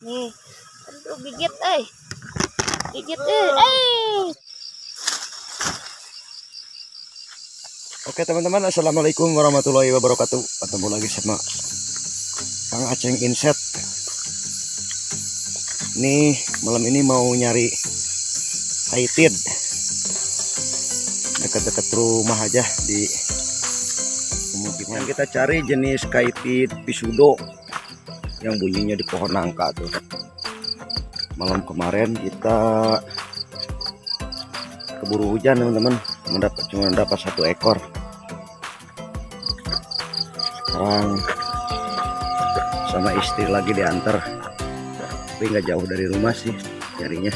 Nih, aduh gigit gigit Oke teman-teman, assalamualaikum warahmatullahi wabarakatuh. Ketemu lagi sama Kang Aceng Inset. Nih malam ini mau nyari kaitid dekat-dekat rumah aja di pemukiman. Yang kita cari jenis kaitid pisudo yang bunyinya di pohon nangka tuh. Malam kemarin kita keburu hujan teman-teman, cuma dapat 1 ekor. Sekarang sama istri lagi diantar, tapi nggak jauh dari rumah sih carinya.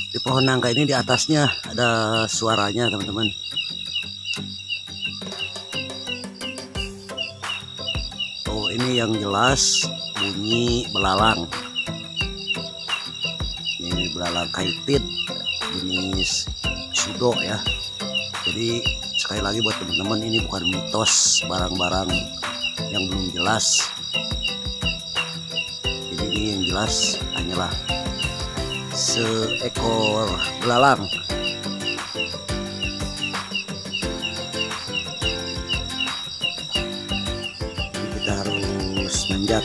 Di pohon nangka ini di atasnya ada suaranya teman-teman. Oh, ini yang jelas bunyi belalang. Ini belalang kaitid jenis sudo ya. Jadi sekali lagi buat teman-teman, ini bukan mitos barang-barang yang belum jelas. Jadi ini yang jelas hanyalah seekor belalang. Jadi kita harus manjat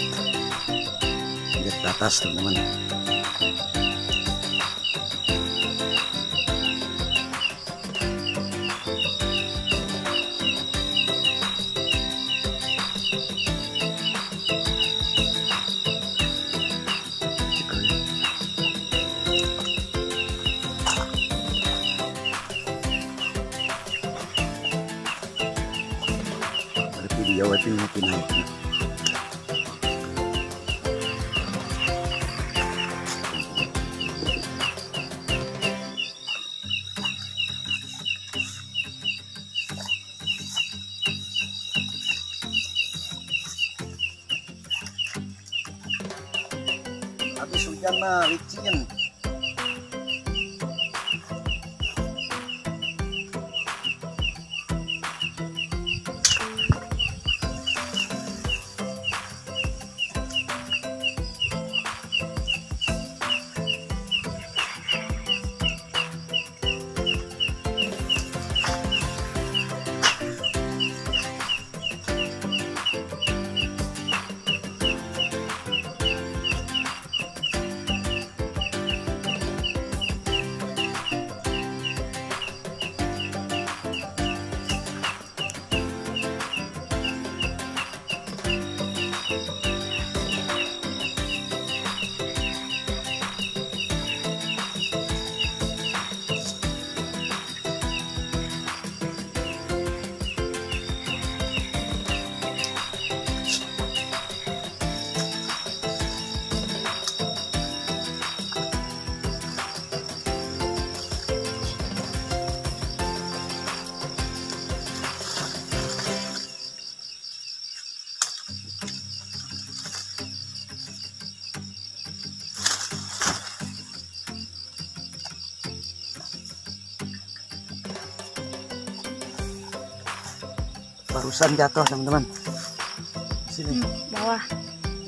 ke atas teman-teman. Jawa Timur naik. Habis hujan mah licin. Barusan jatuh teman-teman. Sini. Bawah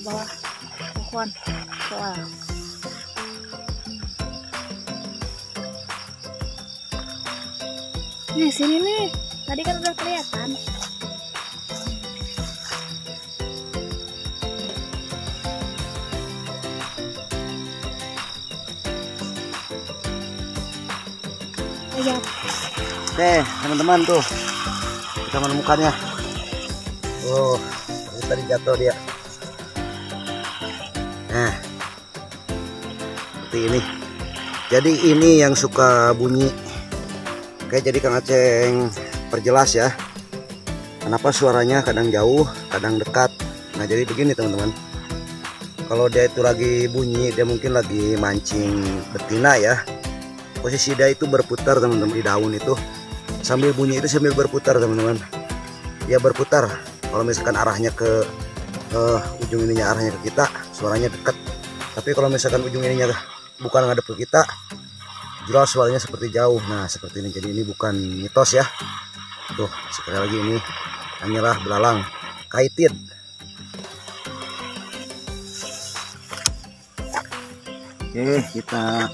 pohon. Bawah. Nih sini nih. Tadi kan udah kelihatan. Iya. Oke teman-teman, tuh kita menemukannya. Oh, tadi jatuh dia. Nah, seperti ini. Jadi ini yang suka bunyi Oke, jadi Kang Aceng perjelas ya, kenapa suaranya kadang jauh, kadang dekat. Nah, jadi begini teman-teman, kalau dia itu lagi bunyi, dia mungkin lagi mancing betina ya. Posisi dia itu berputar teman-teman di daun itu, sambil bunyi itu sambil berputar teman-teman. Dia berputar. Kalau misalkan arahnya ke ujung ininya arahnya ke kita, suaranya dekat. Tapi kalau misalkan ujung ininya bukan ngadep ke kita, jelas suaranya seperti jauh. Nah, seperti ini. Jadi ini bukan mitos ya. Tuh, sekali lagi ini hanyalah belalang kaitid. Oke, kita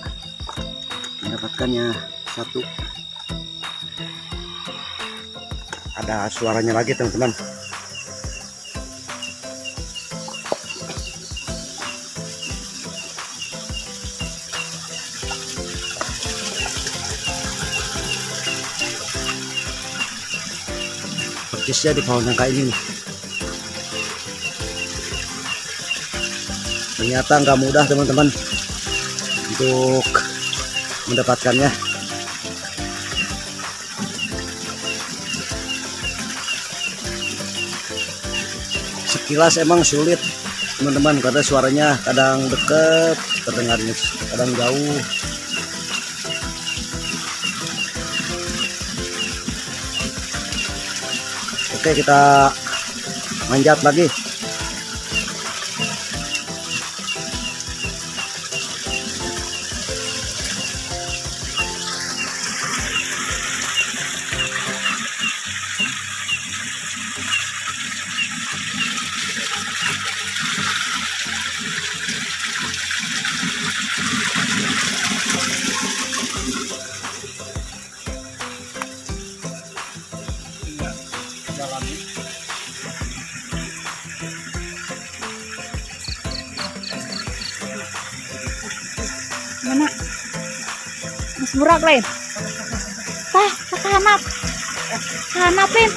mendapatkannya satu. Ada suaranya lagi teman-teman. Persisnya di pohon nangka ini nih. Ternyata nggak mudah teman-teman untuk mendapatkannya. Sekilas emang sulit teman-teman, karena suaranya kadang deket terdengarnya, kadang jauh. Oke, kita manjat lagi. Mana? Mas Burak lain. Tah, kahanap. Kahanapin.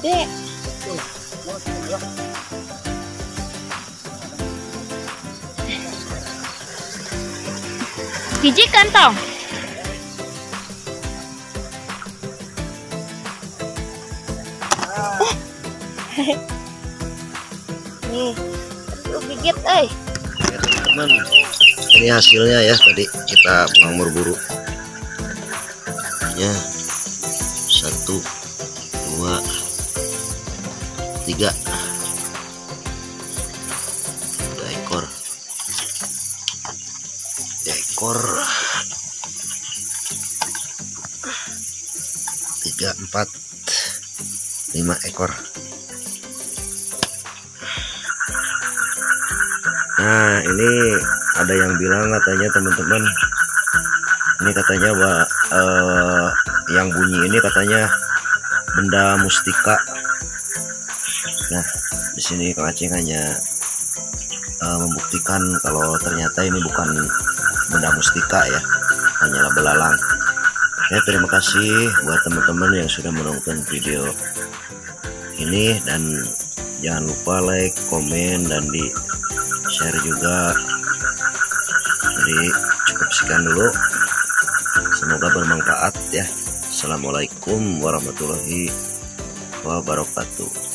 Gede. Hiji kantong. Nih, lu gigit, Ya, teman-teman, ini hasilnya ya. Tadi kita pulang berburu ya, 1, 2, 3, 3 ekor, 3 ekor, 3, 4, 5 ekor. Nah, ini ada yang bilang katanya teman-teman, ini katanya yang bunyi ini katanya benda mustika. Nah, di sini Kang Aceng hanya membuktikan kalau ternyata ini bukan benda mustika ya, hanyalah belalang. Ya, terima kasih buat teman-teman yang sudah menonton video ini, dan jangan lupa like, komen, dan di share juga. Jadi cukup sekian dulu, semoga bermanfaat ya. Assalamualaikum warahmatullahi wabarakatuh.